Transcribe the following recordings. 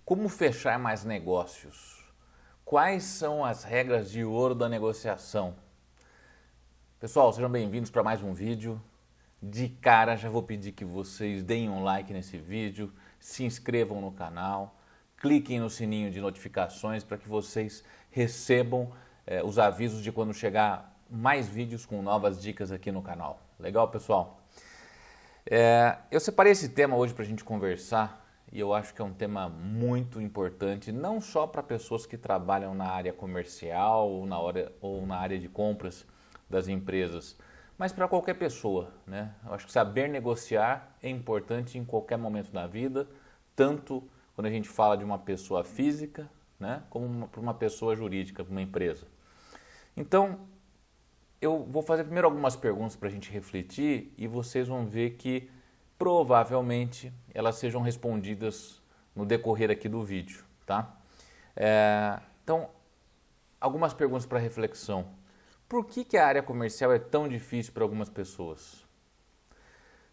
Como fechar mais negócios? Quais são as regras de ouro da negociação? Pessoal, sejam bem-vindos para mais um vídeo. De cara, já vou pedir que vocês deem um like nesse vídeo, se inscrevam no canal, cliquem no sininho de notificações para que vocês recebam os avisos de quando chegar mais vídeos com novas dicas aqui no canal. Legal, pessoal? Eu separei esse tema hoje para a gente conversar e eu acho que é um tema muito importante, não só para pessoas que trabalham na área comercial ou na área de compras das empresas, mas para qualquer pessoa, né? Eu acho que saber negociar é importante em qualquer momento da vida, tanto quando a gente fala de uma pessoa física, né, como para uma pessoa jurídica, para uma empresa. Então, eu vou fazer primeiro algumas perguntas para a gente refletir e vocês vão ver que provavelmente elas sejam respondidas no decorrer aqui do vídeo, tá? Então, algumas perguntas para reflexão. Por que a área comercial é tão difícil para algumas pessoas?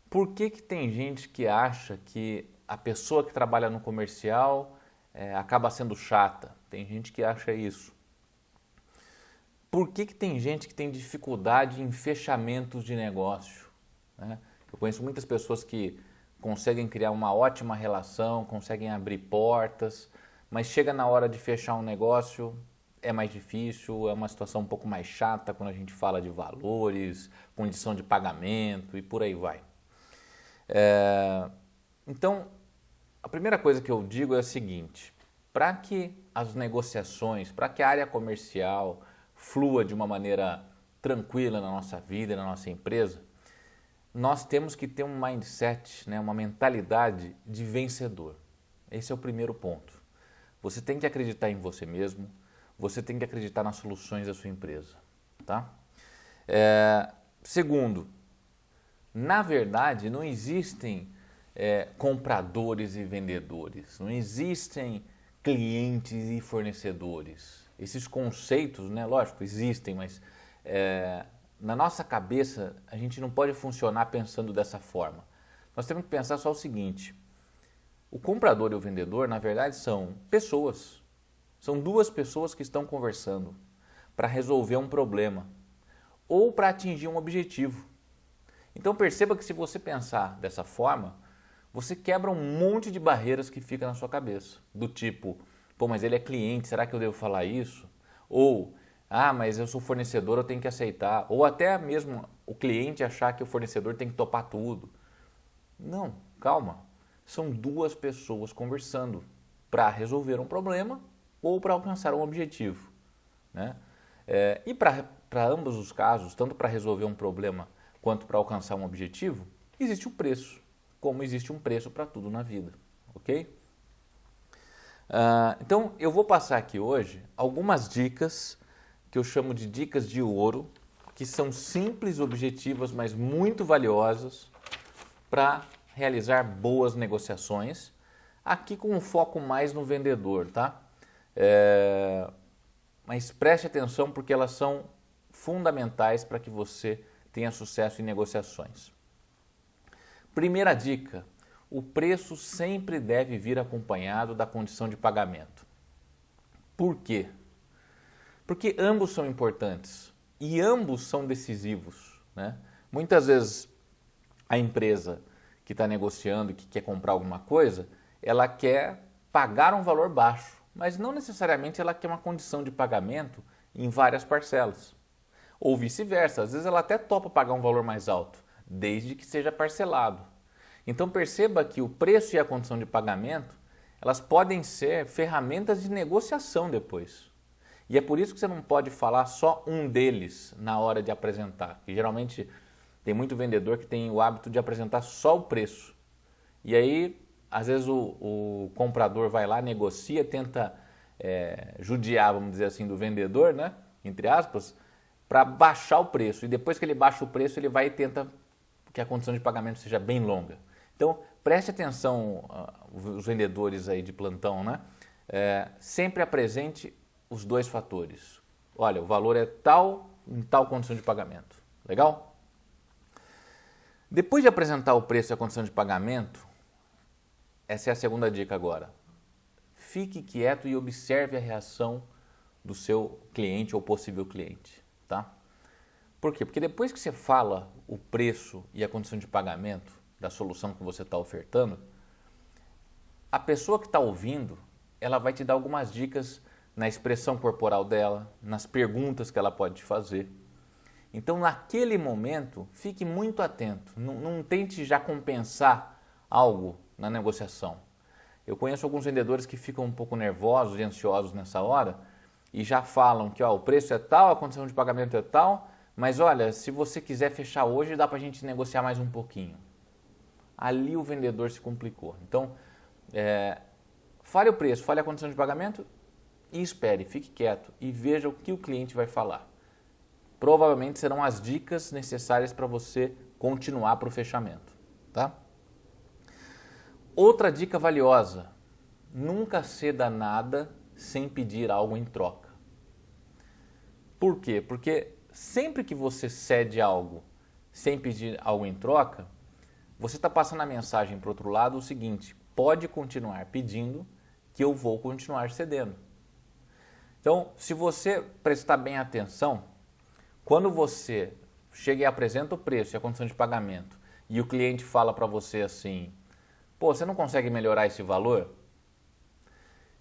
Por que tem gente que acha que a pessoa que trabalha no comercial acaba sendo chata? Tem gente que acha isso. Por que tem gente que tem dificuldade em fechamentos de negócio, né? Eu conheço muitas pessoas que conseguem criar uma ótima relação, conseguem abrir portas, mas chega na hora de fechar um negócio, é mais difícil, é uma situação um pouco mais chata quando a gente fala de valores, condição de pagamento e por aí vai. Então, a primeira coisa que eu digo é a seguinte: para que as negociações, para que a área comercial flua de uma maneira tranquila na nossa vida, na nossa empresa, nós temos que ter um mindset, né, uma mentalidade de vencedor. Esse é o primeiro ponto. Você tem que acreditar em você mesmo, você tem que acreditar nas soluções da sua empresa, tá? Segundo, na verdade não existem compradores e vendedores, não existem clientes e fornecedores. Esses conceitos, né, lógico, existem, mas na nossa cabeça a gente não pode funcionar pensando dessa forma. Nós temos que pensar só o seguinte: o comprador e o vendedor, na verdade, são pessoas. São duas pessoas que estão conversando para resolver um problema ou para atingir um objetivo. Então perceba que se você pensar dessa forma, você quebra um monte de barreiras que fica na sua cabeça. Do tipo, pô, mas ele é cliente, será que eu devo falar isso? Ou, mas eu sou fornecedor, eu tenho que aceitar. Ou até mesmo o cliente achar que o fornecedor tem que topar tudo. Não, calma. São duas pessoas conversando para resolver um problema ou para alcançar um objetivo, né? E para ambos os casos, tanto para resolver um problema quanto para alcançar um objetivo, existe um preço, como existe um preço para tudo na vida, ok? Então eu vou passar aqui hoje algumas dicas que eu chamo de dicas de ouro, que são simples, objetivas, mas muito valiosas para realizar boas negociações, aqui com um foco mais no vendedor, tá? Mas preste atenção porque elas são fundamentais para que você tenha sucesso em negociações. Primeira dica: o preço sempre deve vir acompanhado da condição de pagamento. Por quê? Porque ambos são importantes e ambos são decisivos, né? Muitas vezes a empresa que está negociando e que quer comprar alguma coisa, ela quer pagar um valor baixo, mas não necessariamente ela quer uma condição de pagamento em várias parcelas. Ou vice-versa, às vezes ela até topa pagar um valor mais alto, desde que seja parcelado. Então perceba que o preço e a condição de pagamento, elas podem ser ferramentas de negociação depois. E é por isso que você não pode falar só um deles na hora de apresentar. E geralmente tem muito vendedor que tem o hábito de apresentar só o preço. E aí, às vezes o comprador vai lá, negocia, tenta judiar, vamos dizer assim, do vendedor, né, entre aspas, para baixar o preço. E depois que ele baixa o preço, ele vai e tenta que a condição de pagamento seja bem longa. Então, preste atenção, os vendedores aí de plantão, né? Sempre apresente os dois fatores. Olha, o valor é tal em tal condição de pagamento. Legal? Depois de apresentar o preço e a condição de pagamento, essa é a segunda dica agora. fique quieto e observe a reação do seu cliente ou possível cliente, tá? Por quê? Porque depois que você fala o preço e a condição de pagamento da solução que você está ofertando, a pessoa que está ouvindo, ela vai te dar algumas dicas na expressão corporal dela, nas perguntas que ela pode te fazer. Então, naquele momento, fique muito atento. Não tente já compensar algo na negociação. Eu conheço alguns vendedores que ficam um pouco nervosos e ansiosos nessa hora e já falam que ó, o preço é tal, a condição de pagamento é tal, mas olha, se você quiser fechar hoje, dá para a gente negociar mais um pouquinho. Ali o vendedor se complicou. Então, fale o preço, fale a condição de pagamento e espere, fique quieto e veja o que o cliente vai falar. Provavelmente serão as dicas necessárias para você continuar para o fechamento, tá? Outra dica valiosa, nunca ceda nada sem pedir algo em troca. Por quê? Porque sempre que você cede algo sem pedir algo em troca, você está passando a mensagem para o outro lado o seguinte: pode continuar pedindo que eu vou continuar cedendo. Então, se você prestar bem atenção, quando você chega e apresenta o preço e a condição de pagamento e o cliente fala para você assim, pô, você não consegue melhorar esse valor?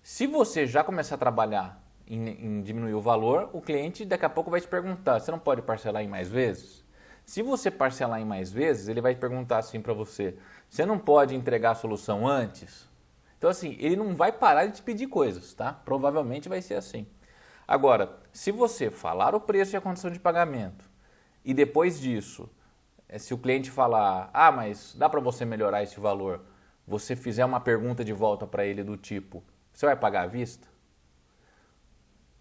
Se você já começar a trabalhar em diminuir o valor, o cliente daqui a pouco vai te perguntar, você não pode parcelar em mais vezes? Se você parcelar em mais vezes, ele vai perguntar assim para você, você não pode entregar a solução antes? Então assim, ele não vai parar de te pedir coisas, tá? Provavelmente vai ser assim. Agora, se você falar o preço e a condição de pagamento e depois disso, se o cliente falar, ah, mas dá para você melhorar esse valor, você fizer uma pergunta de volta para ele do tipo, você vai pagar à vista?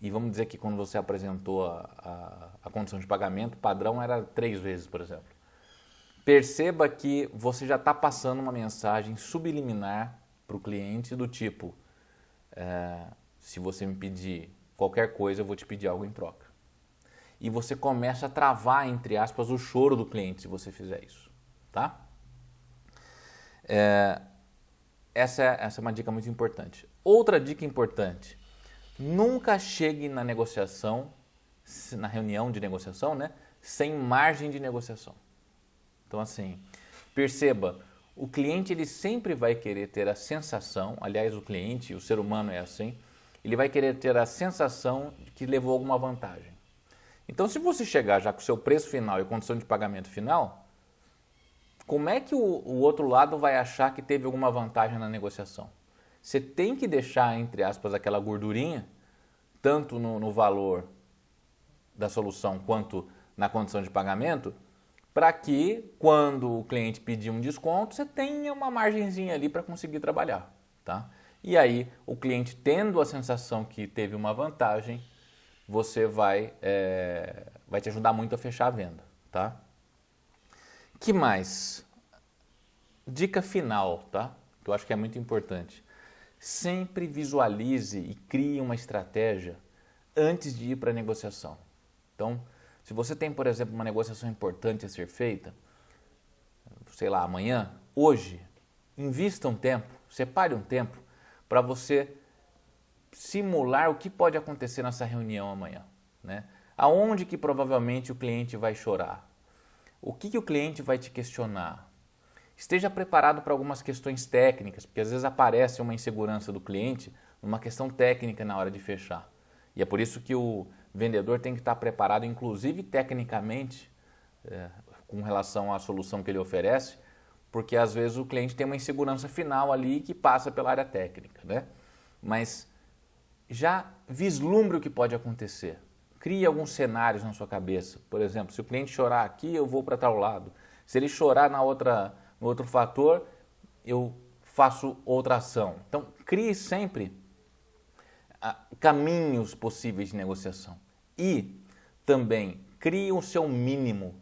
E vamos dizer que quando você apresentou a condição de pagamento, o padrão era 3 vezes, por exemplo. Perceba que você já está passando uma mensagem subliminar para o cliente do tipo, se você me pedir qualquer coisa, eu vou te pedir algo em troca. E você começa a travar, entre aspas, o choro do cliente se você fizer isso, tá? Essa é uma dica muito importante. Outra dica importante, nunca chegue na negociação, na reunião de negociação, né, sem margem de negociação. Então assim, perceba, o cliente ele sempre vai querer ter a sensação, aliás o cliente, o ser humano é assim, ele vai querer ter a sensação de que levou alguma vantagem. Então se você chegar já com o seu preço final e condição de pagamento final, como é que o outro lado vai achar que teve alguma vantagem na negociação? Você tem que deixar, entre aspas, aquela gordurinha, tanto no valor da solução quanto na condição de pagamento, para que quando o cliente pedir um desconto, você tenha uma margenzinha ali para conseguir trabalhar, tá? E aí, o cliente tendo a sensação que teve uma vantagem, você vai te ajudar muito a fechar a venda, tá? Que mais? Dica final, tá? Que eu acho que é muito importante. Sempre visualize e crie uma estratégia antes de ir para a negociação. Então, se você tem, por exemplo, uma negociação importante a ser feita, sei lá, amanhã, hoje, invista um tempo, separe um tempo para você simular o que pode acontecer nessa reunião amanhã, né? Aonde que provavelmente o cliente vai chorar? O que o cliente vai te questionar? Esteja preparado para algumas questões técnicas, porque às vezes aparece uma insegurança do cliente numa questão técnica na hora de fechar. E é por isso que o vendedor tem que estar preparado, inclusive tecnicamente, com relação à solução que ele oferece, porque às vezes o cliente tem uma insegurança final ali que passa pela área técnica, né? Mas já vislumbre o que pode acontecer. Crie alguns cenários na sua cabeça. Por exemplo, se o cliente chorar aqui, eu vou para tal lado. Se ele chorar no outro fator, eu faço outra ação. Então, crie sempre caminhos possíveis de negociação. E também crie o seu mínimo,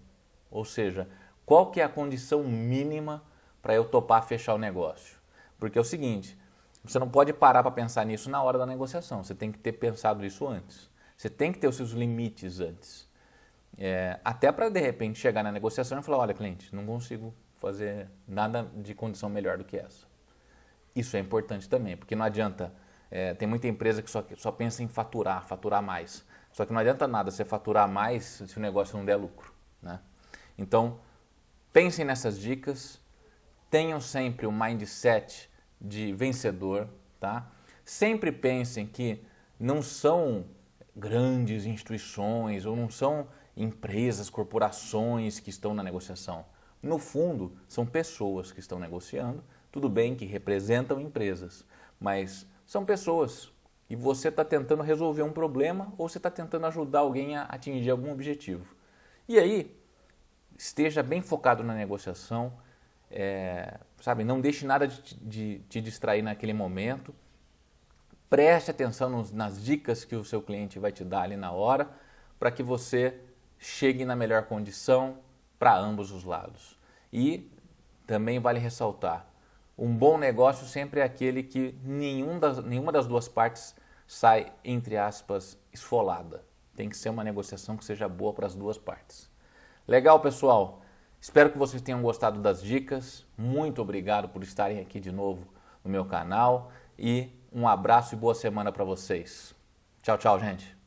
ou seja, qual que é a condição mínima para eu topar fechar o negócio. Porque é o seguinte, você não pode parar para pensar nisso na hora da negociação, você tem que ter pensado isso antes. Você tem que ter os seus limites antes. Até para, de repente, chegar na negociação e falar, olha, cliente, não consigo fazer nada de condição melhor do que essa. Isso é importante também, porque não adianta Tem muita empresa que só pensa em faturar mais. Só que não adianta nada você faturar mais se o negócio não der lucro, né? Então, pensem nessas dicas, tenham sempre um mindset de vencedor, tá? Sempre pensem que não são grandes instituições ou não são empresas, corporações que estão na negociação. No fundo, são pessoas que estão negociando, tudo bem que representam empresas, mas são pessoas e você está tentando resolver um problema ou você está tentando ajudar alguém a atingir algum objetivo. E aí, esteja bem focado na negociação, sabe? Não deixe nada de te distrair naquele momento. Preste atenção nas dicas que o seu cliente vai te dar ali na hora, para que você chegue na melhor condição para ambos os lados. E também vale ressaltar, um bom negócio sempre é aquele que nenhuma das duas partes sai, entre aspas, esfolada. Tem que ser uma negociação que seja boa para as duas partes. Legal, pessoal? Espero que vocês tenham gostado das dicas. Muito obrigado por estarem aqui de novo no meu canal e um abraço e boa semana para vocês. Tchau, tchau, gente.